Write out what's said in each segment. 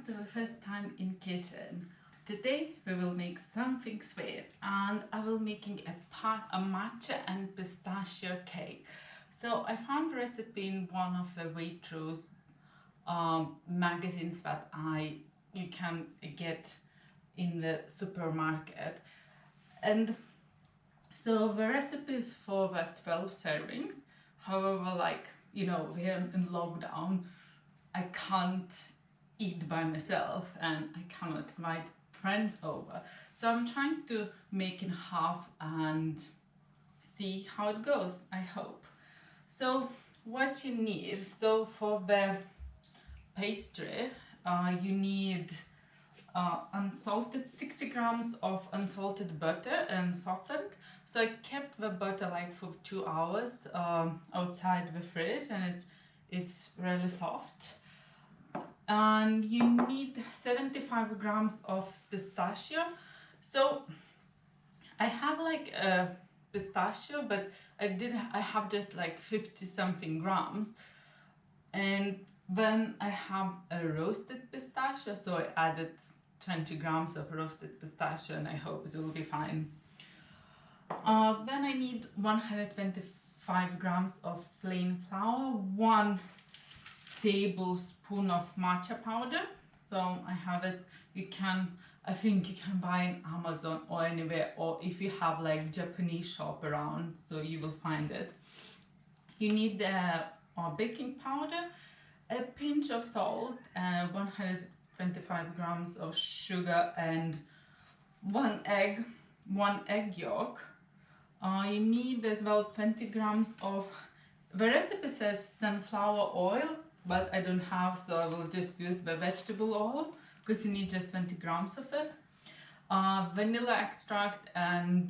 to the first time in kitchen. Today we will make something sweet and I will making a matcha and pistachio cake. So I found a recipe in one of the Waitrose magazines that you can get in the supermarket, and so the recipe is for the 12 servings. However, we're in lockdown, I can't eat by myself and I cannot invite friends over. So I'm trying to make in half and see how it goes, I hope. So what you need, so for the pastry, you need unsalted 60 grams of unsalted butter and softened. So I kept the butter like for 2 hours outside the fridge, and it's really soft. And you need 75 grams of pistachio. So I have like a pistachio, but I have just like 50 something grams. And then I have a roasted pistachio, so I added 20 grams of roasted pistachio, and I hope it will be fine. Then I need 125 grams of plain flour, 1 tablespoon of matcha powder. So I have it. I think you can buy in Amazon or anywhere, or if you have like Japanese shop around, so you will find it. You need baking powder, a pinch of salt, 125 grams of sugar, and 1 egg yolk. You need as well 20 grams of, the recipe says sunflower oil, but I don't have, so I will just use the vegetable oil because you need just 20 grams of it. Vanilla extract and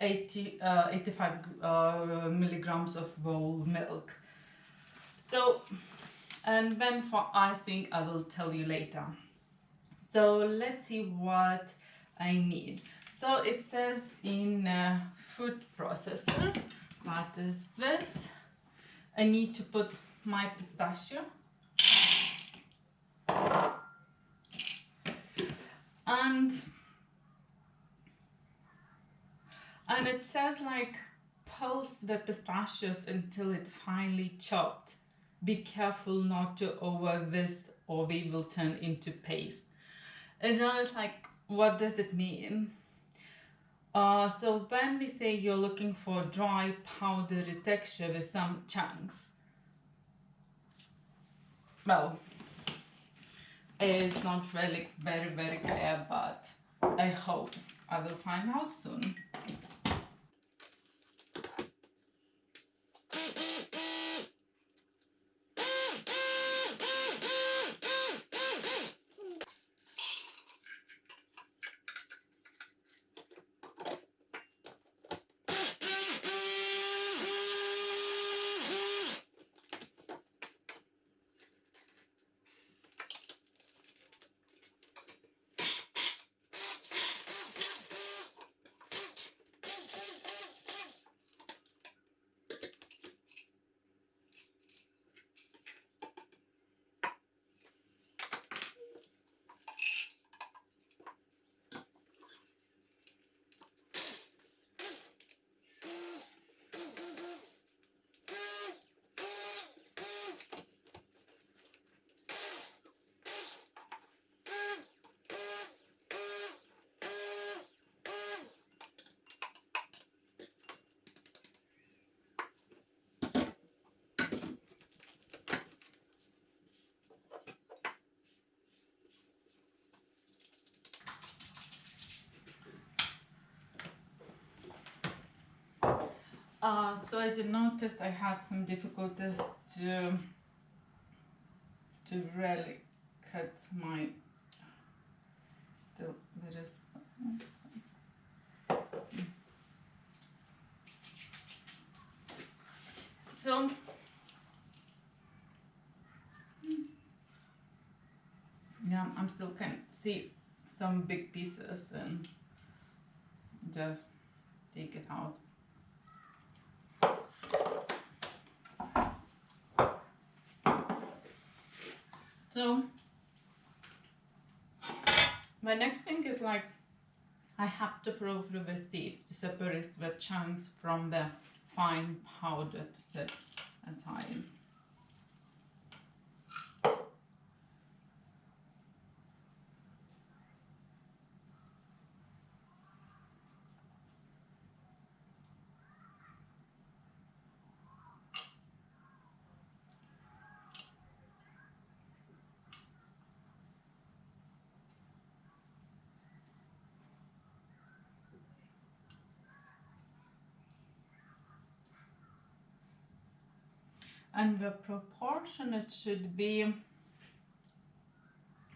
85 milligrams of whole milk. So, and then for icing I will tell you later. So let's see what I need. So it says in food processor, what is this? I need to put my pistachio, and it says like pulse the pistachios until it finely chopped. Be careful not to over whisk or they will turn into paste. And I was like, what does it mean? So when we say you're looking for dry powdery texture with some chunks, well, it's not really very clear, but I hope I will find out soon. So as you noticed, I had some difficulties to really cut my, still there is, so yeah, I'm still can see some big pieces, and just take it out. So to throw through the sieves to separate the chunks from the fine powder to set aside. And the proportion, it should be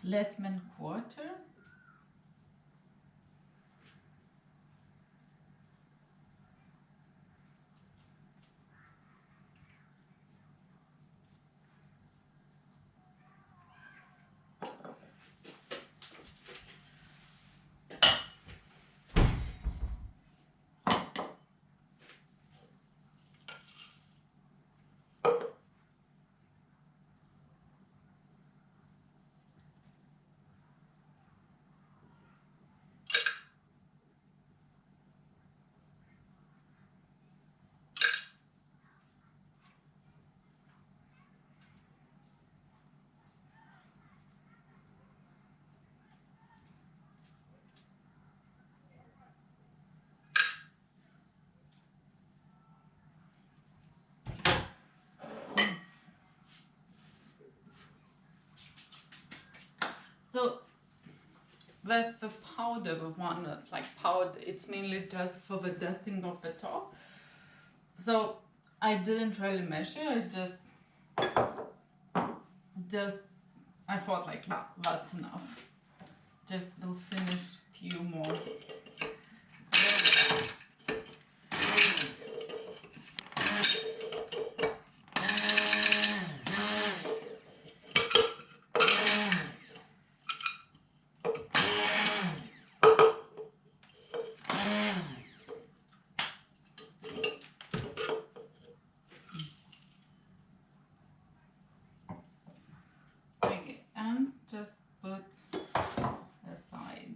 less than quarter. So with the powder, the walnut, like powder, it's mainly just for the dusting of the top. So I didn't really measure, I thought like that's enough. Just will finish few more. Okay, and just put aside.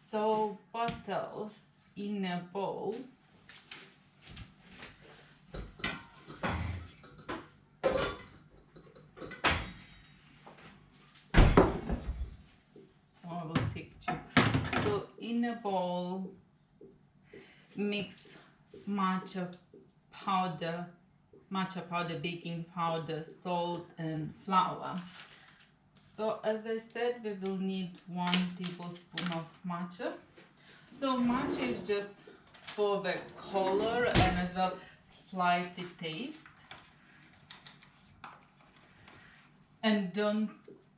So bottles in a bowl. So I will take two. So in a bowl, mix matcha powder, baking powder, salt and flour. So as I said, we will need 1 tablespoon of matcha. So matcha is just for the color and as well slightly taste. And don't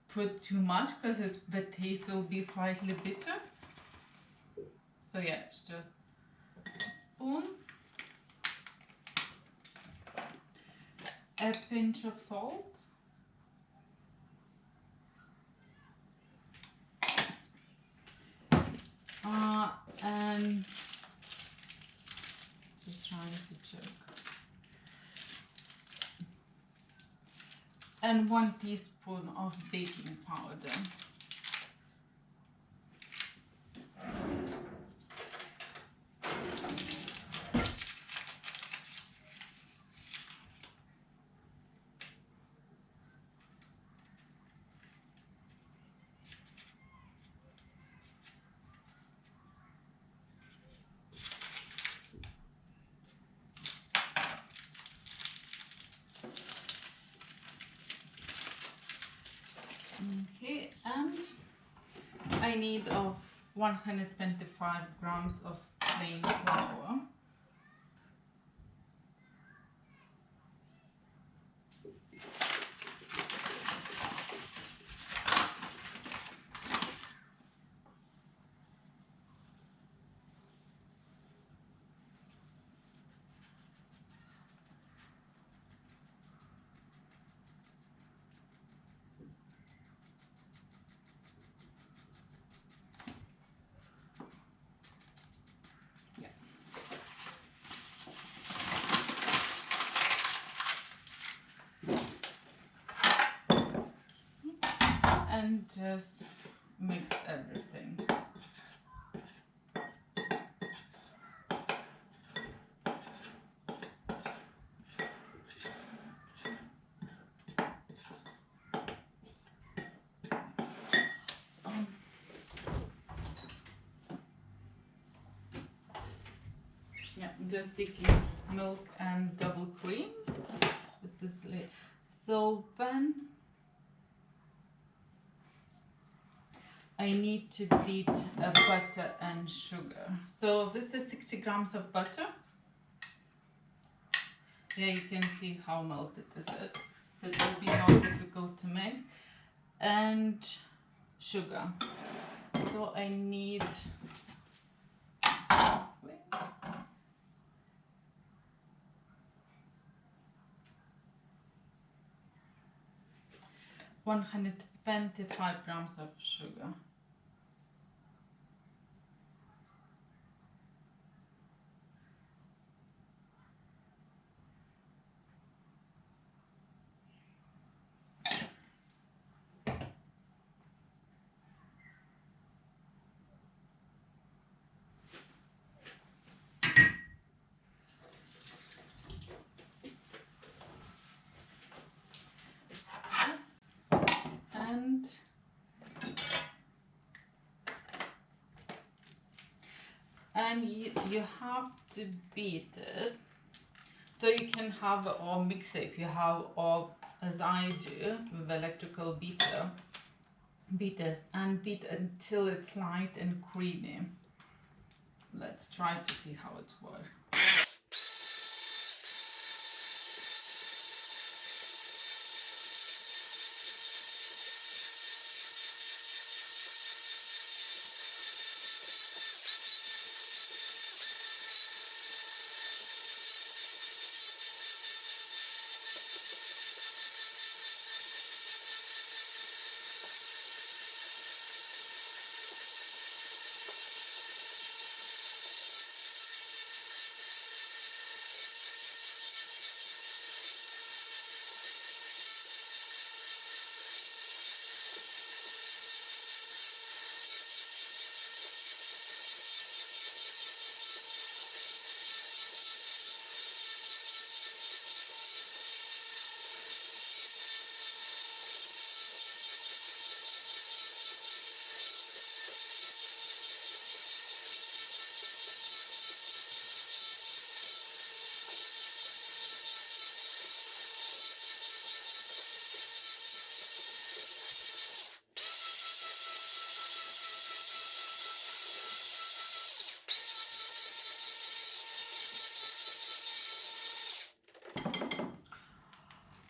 put too much because the taste will be slightly bitter. So yeah, it's just a spoon. A pinch of salt. And just trying to check. And 1 teaspoon of baking powder. Okay, and I need of 125 grams of plain flour. And just mix everything. Yeah, just taking milk and double cream. This is so when I need to beat butter and sugar. So this is 60 grams of butter. Yeah, you can see how melted is it. So it will be more difficult to mix. And sugar. So I need 125 grams of sugar. And you have to beat it. So you can have or mix it if you have, or as I do with electrical beaters, and beat until it's light and creamy. Let's try to see how it works.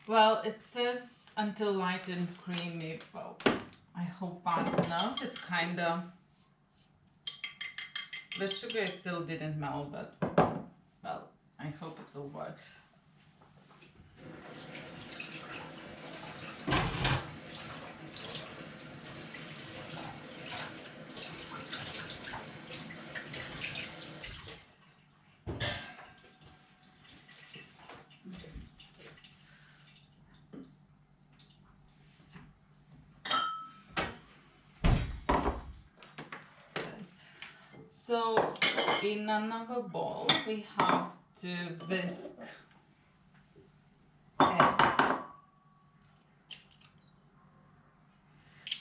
Well, it says until light and creamy. Well, I hope that's enough. It's kind of, the sugar still didn't melt, but well, I hope it will work. So in another bowl we have to whisk egg.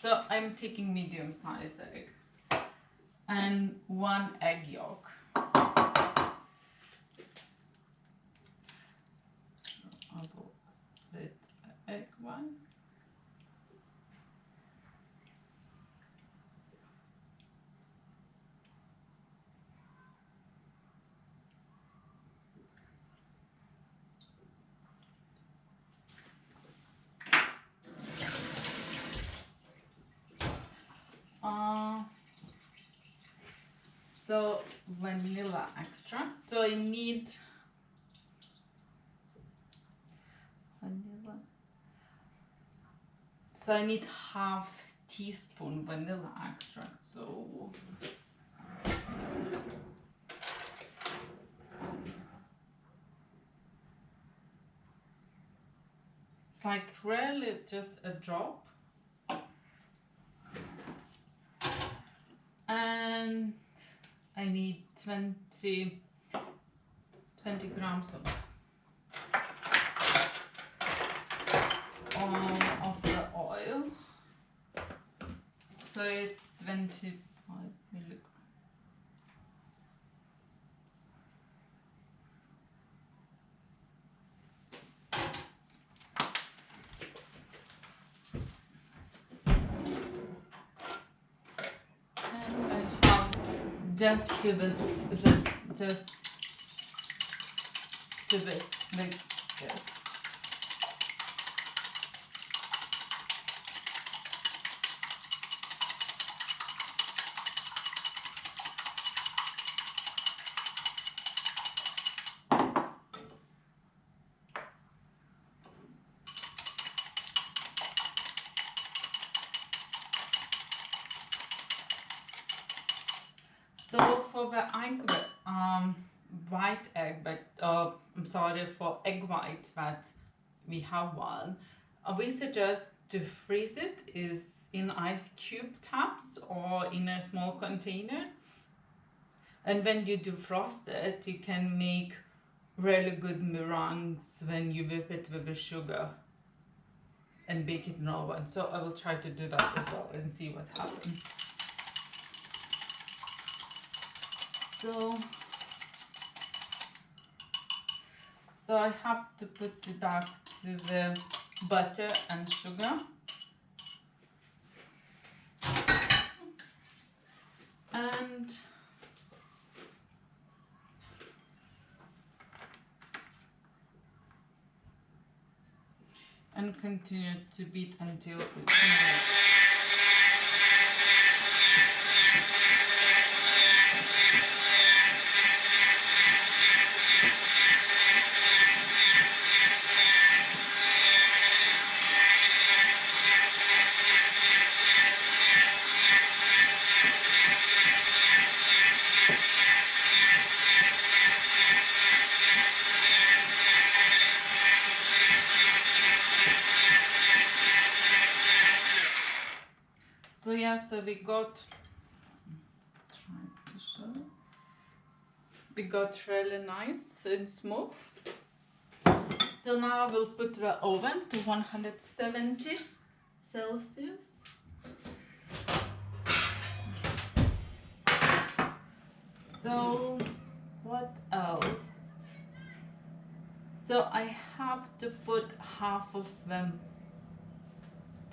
So I'm taking medium size egg and 1 egg yolk. I will split egg one. So vanilla extract. So I need vanilla. So I need half teaspoon vanilla extract. So it's like really just a drop. need 20 grams of the oil. So it's 25 milligrams. And I have just give it just give it mix it. So for the white egg, but I'm sorry, for egg white that we have one, we suggest to freeze it is in ice cube tubs or in a small container. And when you defrost it, you can make really good meringues when you whip it with the sugar and bake it in oven. So I will try to do that as well and see what happens. So I have to put it back to the butter and sugar. And continue to beat until it's so we got really nice and smooth. So now I will put the oven to 170 Celsius. So what else? So I have to put half of the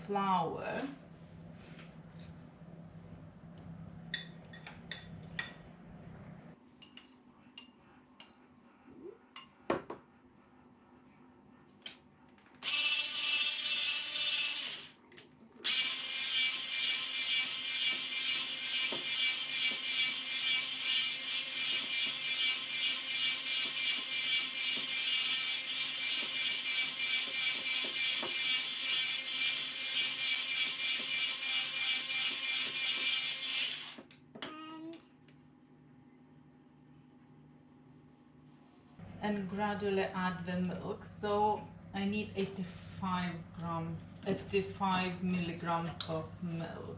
flour. And gradually add the milk. So I need 85 milligrams of milk.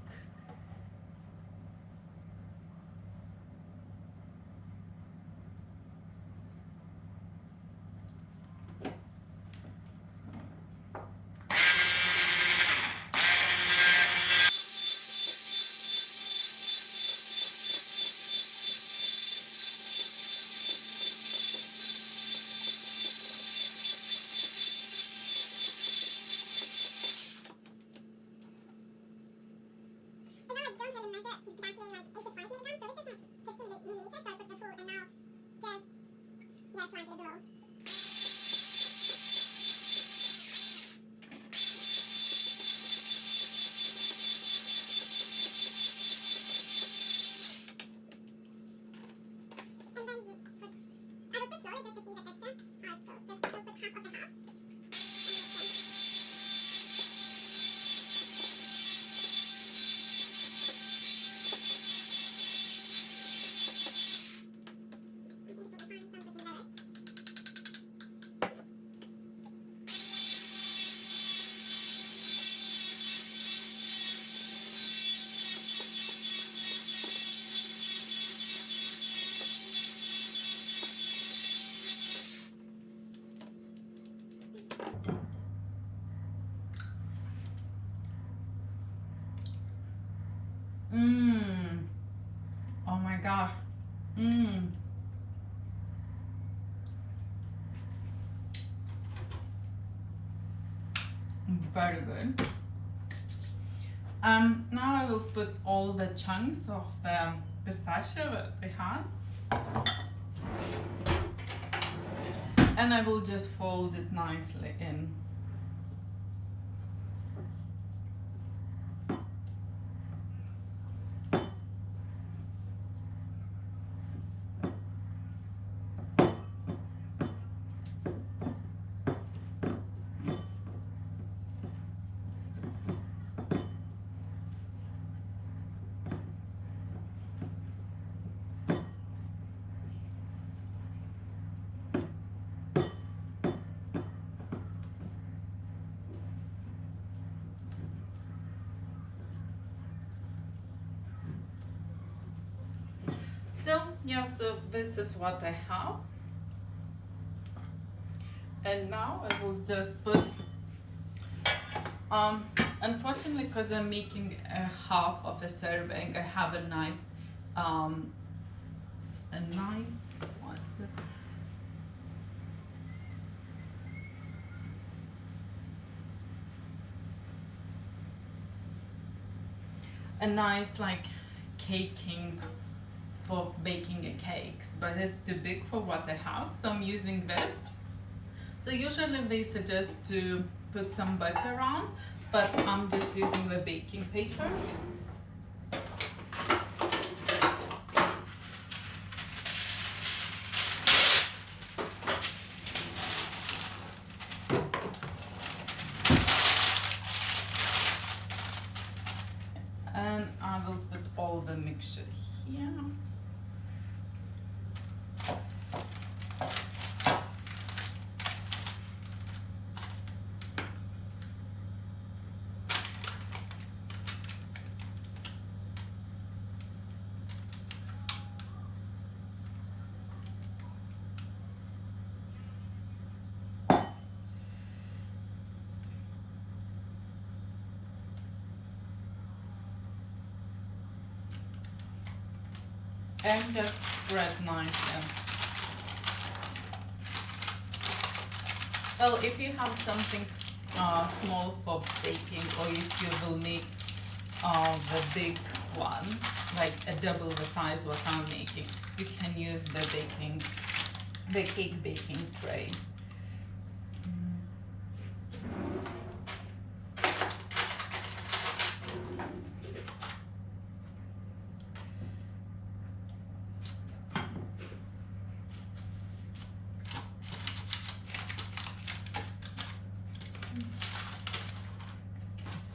very good. Now I will put all the chunks of the pistachio that we had, and I will just fold it nicely in. So yeah, so this is what I have, and now I will just put unfortunately, because I'm making a half of a serving, I have a nice one, a nice like caking for baking a cakes, but it's too big for what I have, so I'm using this. So usually they suggest to put some butter on, but I'm just using the baking paper. And I will put all the mixture here. And just spread nicely. Well, if you have something small for baking, or if you will make the big one, like a double the size what I'm making, you can use the cake baking tray.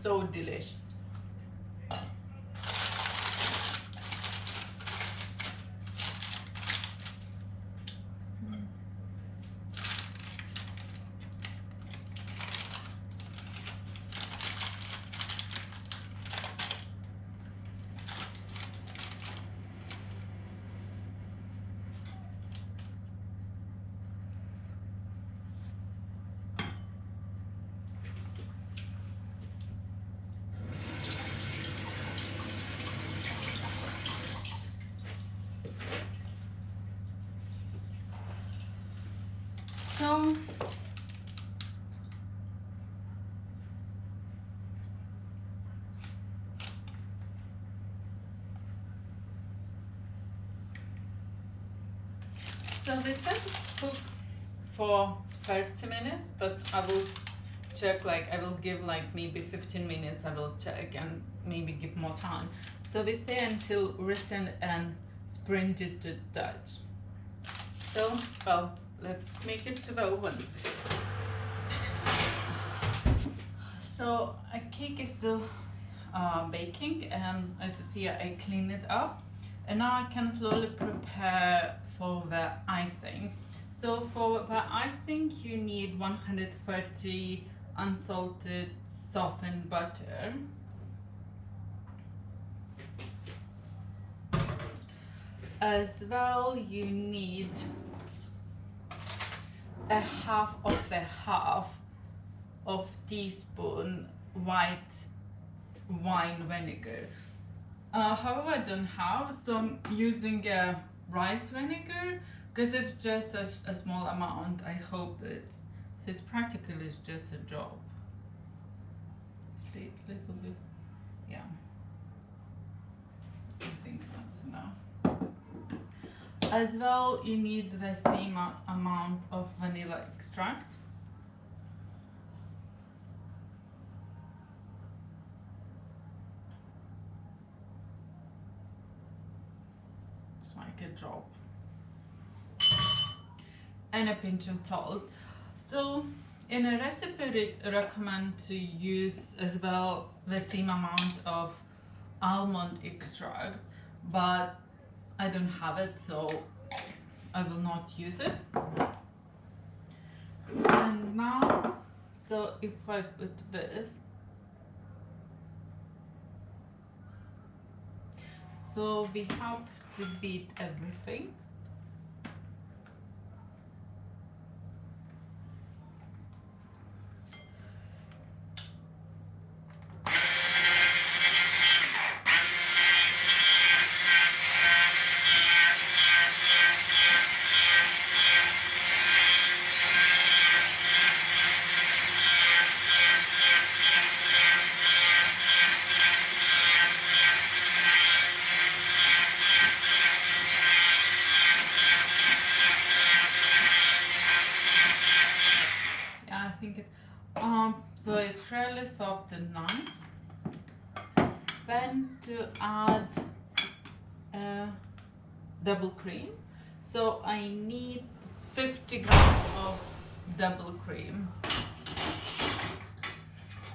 So delicious. So they said cook for 30 minutes, but I will check, like I will give like maybe 15 minutes, I will check and maybe give more time. So they say until risen and springy to touch. So, well, let's make it to the oven. So a cake is still baking, and as you see I clean it up, and now I can slowly prepare for the icing. So for the icing you need 130 unsalted softened butter, as well you need a half of teaspoon white wine vinegar. However, I don't have, so I'm using a rice vinegar because it's just a small amount. I hope it's practically it's just a drop. bit, little bit. Yeah, I think that's enough. As well, you need the same amount of vanilla extract. Just like a drop. And a pinch of salt. So in a recipe, recommend to use as well the same amount of almond extract, but I don't have it, so I will not use it. And now, so if I put this, so we have to beat everything. I think it, so it's really soft and nice. Then to add double cream. So I need 50 grams of double cream.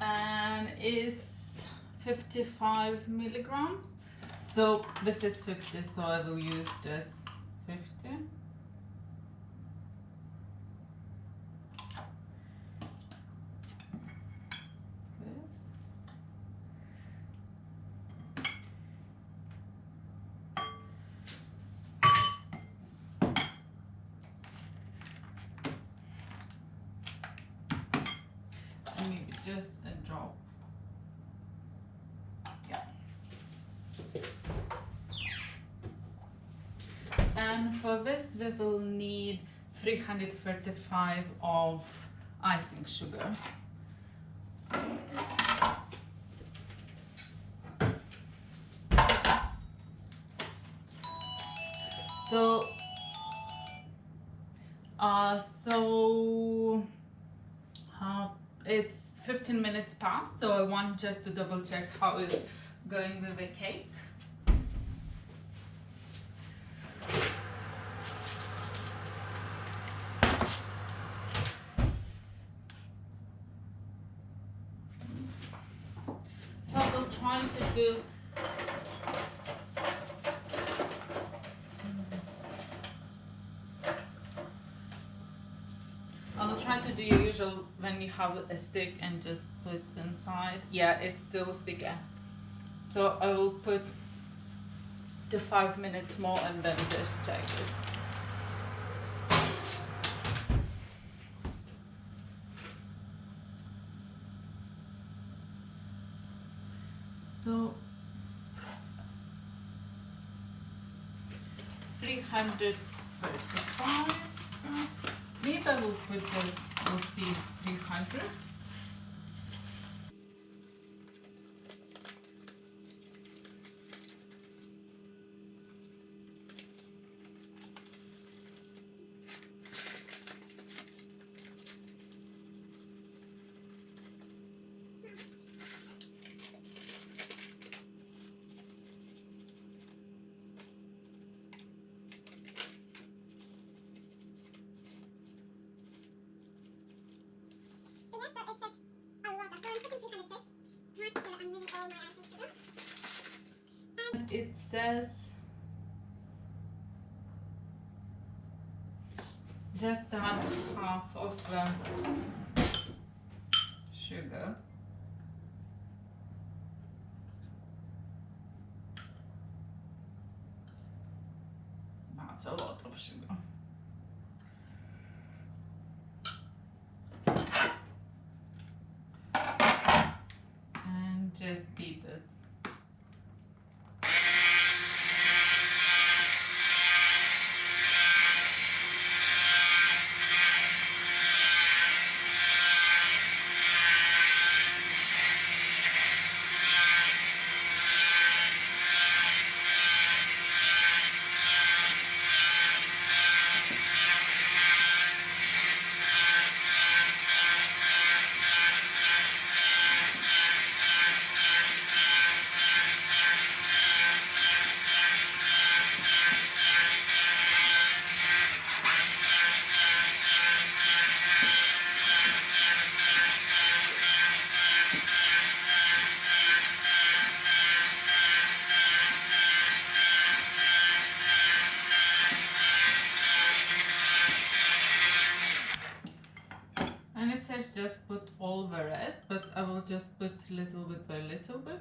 And it's 55 milligrams. So this is 50, so I will use just 50. Maybe just a drop. Yeah. And for this we will need 335 of icing sugar. So it's 15 minutes past, so I want just to double check how it's going with the cake. So I will try to do usual when you have a stick and just put inside. Yeah, it's still sticky. So I will put to 5 minutes more and then just check it. So 335. Maybe I will put this, we'll see, 300. It says just add half of the sugar. That's a lot of sugar. And just beat it. just put all the rest, but I will just put little bit by little bit.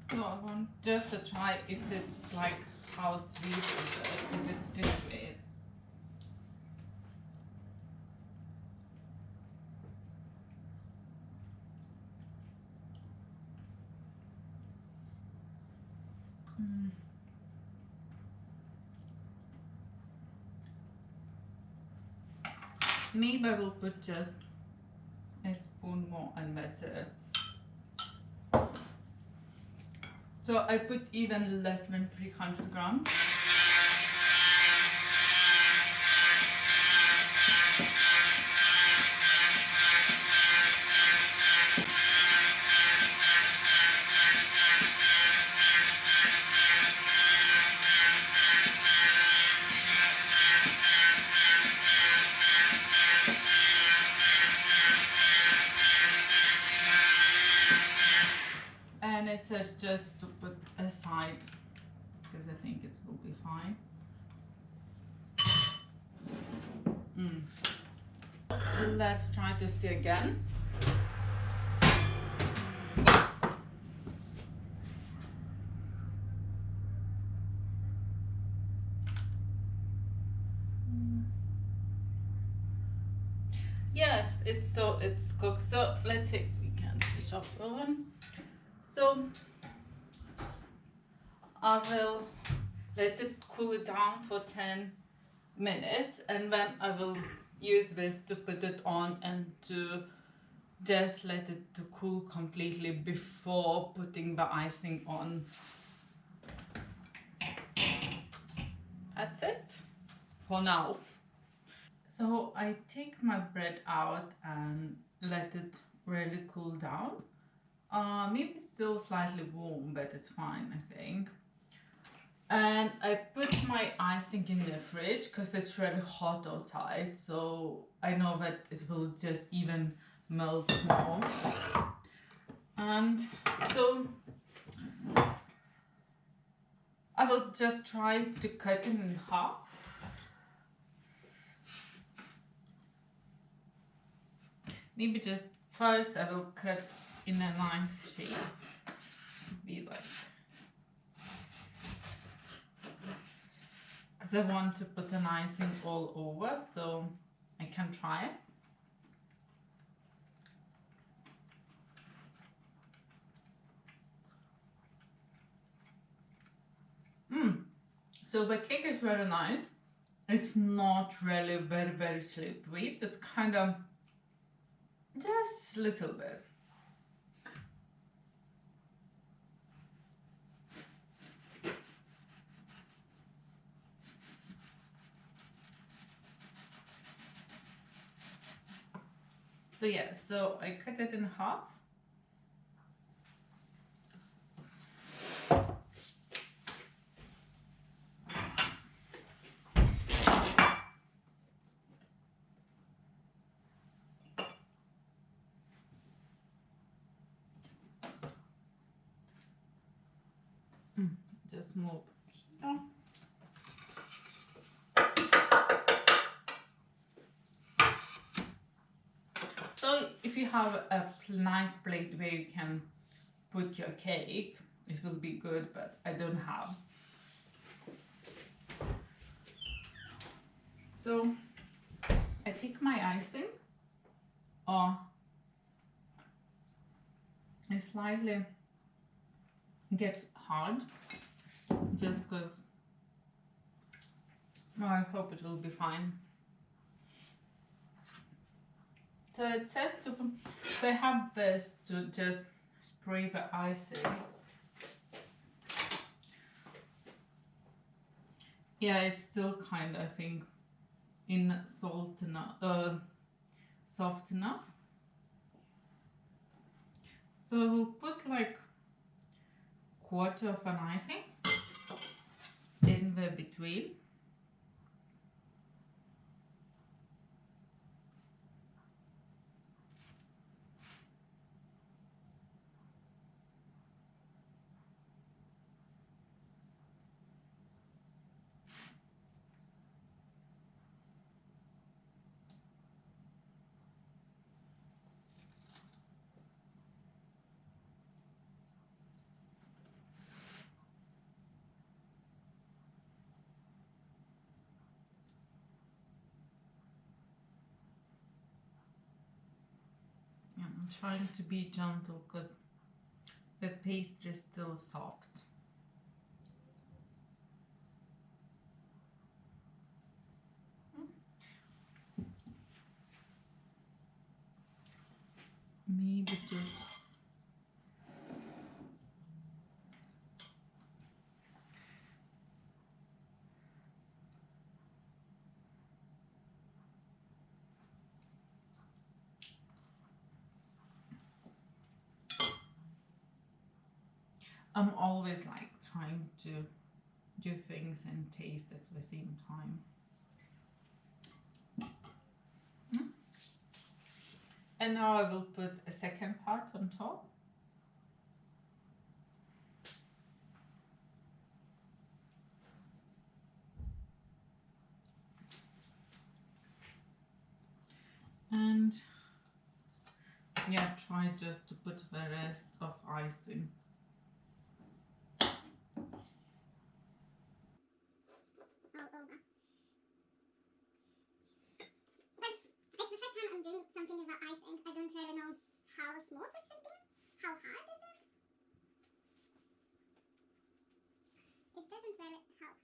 So I want just to try if it's like how sweet is it, if it's too sweet. Maybe I will put just a spoon more and that's it. So I put even less than 300 grams. And it says just to put aside because I think it will be fine. Let's try to stir again. Yes, it's cooked. So let's see, we can switch off the oven. So I will let it cool it down for 10 minutes and then I will use this to put it on and to just let it to cool completely before putting the icing on. That's it for now. So I take my bread out and let it really cool down. Maybe still slightly warm, but it's fine, I think. And I put my icing in the fridge because it's really hot outside, so I know that it will just even melt more. And so I will just try to cut it in half. Maybe just first I will cut in a nice shape to be like, because I want to put an icing all over, so I can try it. So the cake is really nice. It's not really very slippery. It's kind of just a little bit. So yeah, so I cut it in half. Just move here. So if you have a nice plate where you can put your cake, it will be good, but I don't have. So I take my icing, or I slightly get hard, just because I hope it will be fine. So it's said to, they have this to just spray the icing. Yeah, it's still kind, I think, in salt enough, soft enough. So we'll put like quarter of an icing in the between. Yeah, I'm trying to be gentle because the pastry is still soft. Maybe just I'm always like trying to do things and taste at the same time. And now I will put a second part on top. And yeah, try just to put the rest of icing. All over. But it's the first time I'm doing something about icing. I don't really know how smooth it should be. How hard is it? It doesn't really help.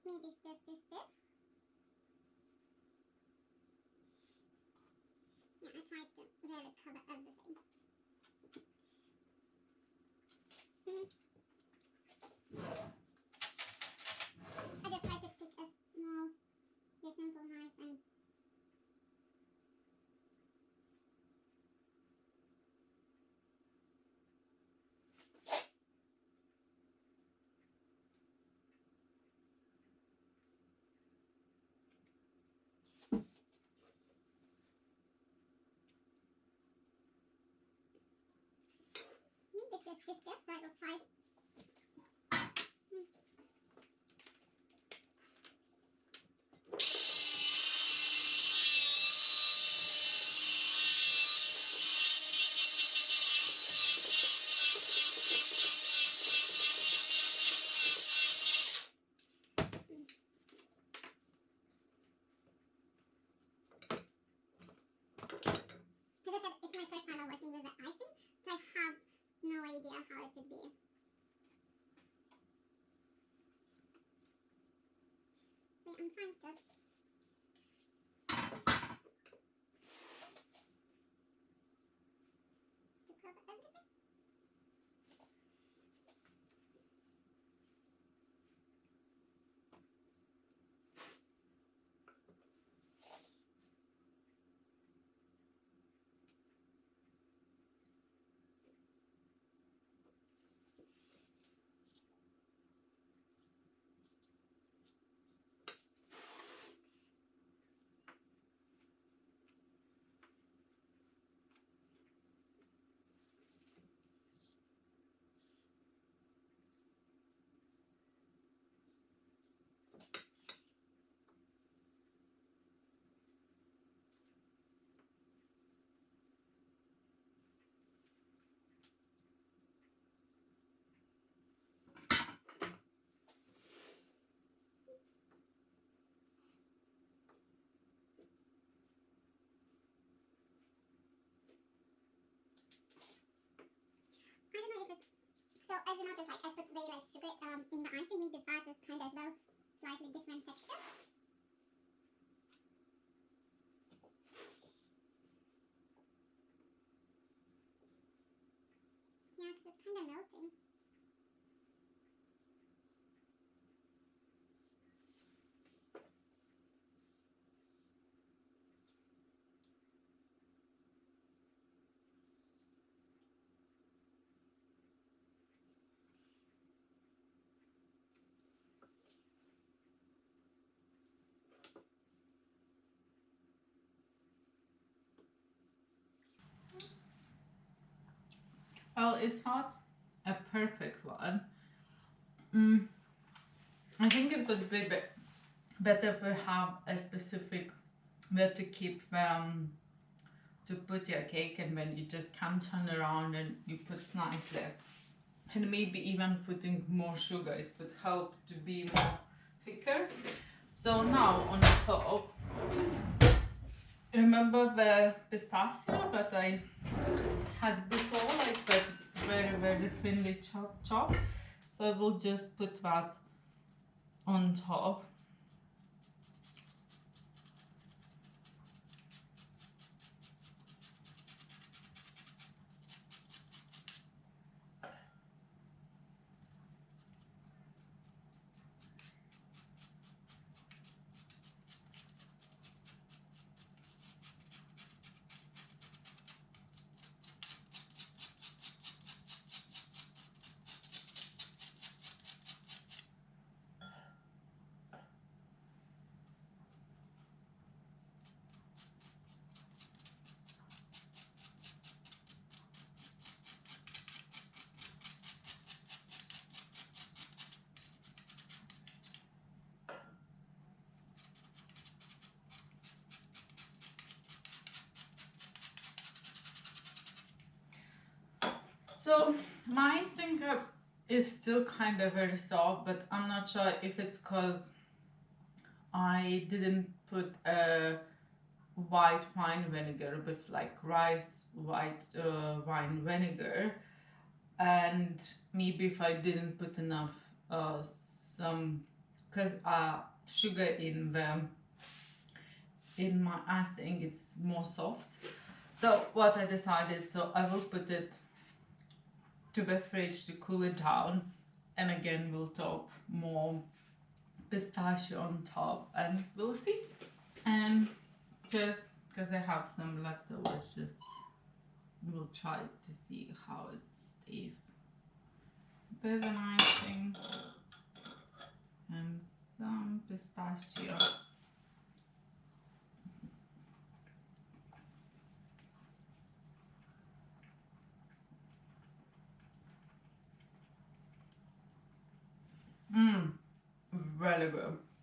Maybe it's just too stiff. Yeah, I tried to really cover everything. I just tried to pick a small, simple knife and maybe it's just too stiff, so I will try. As I said, it's my first time working with the icing, so I have no idea how it should be. So I'm trying to cover everything. I don't know if it's so. As you notice, like I put way less sugar in the icing. Maybe that is kind of as well slightly different texture. Yeah, because it's kind of melting. Well, it's not a perfect one. I think it would be better if we have a specific way to keep to put your cake, and when you just can turn around and you put nicely. And maybe even putting more sugar, it would help to be more thicker. So now on the top, remember the pistachio that I had before, like that very thinly chopped. So I will just put that on top. So my finger is still kind of very soft, but I'm not sure if it's because I didn't put a white wine vinegar, but like rice white wine vinegar, and maybe if I didn't put enough some sugar in my, I think it's more soft. So what I decided, so I will put it to the fridge to cool it down, and again we'll top more pistachio on top, and we'll see. And just because I have some leftovers, just we'll try to see how it stays. Bit of an icing and some pistachio. Really good.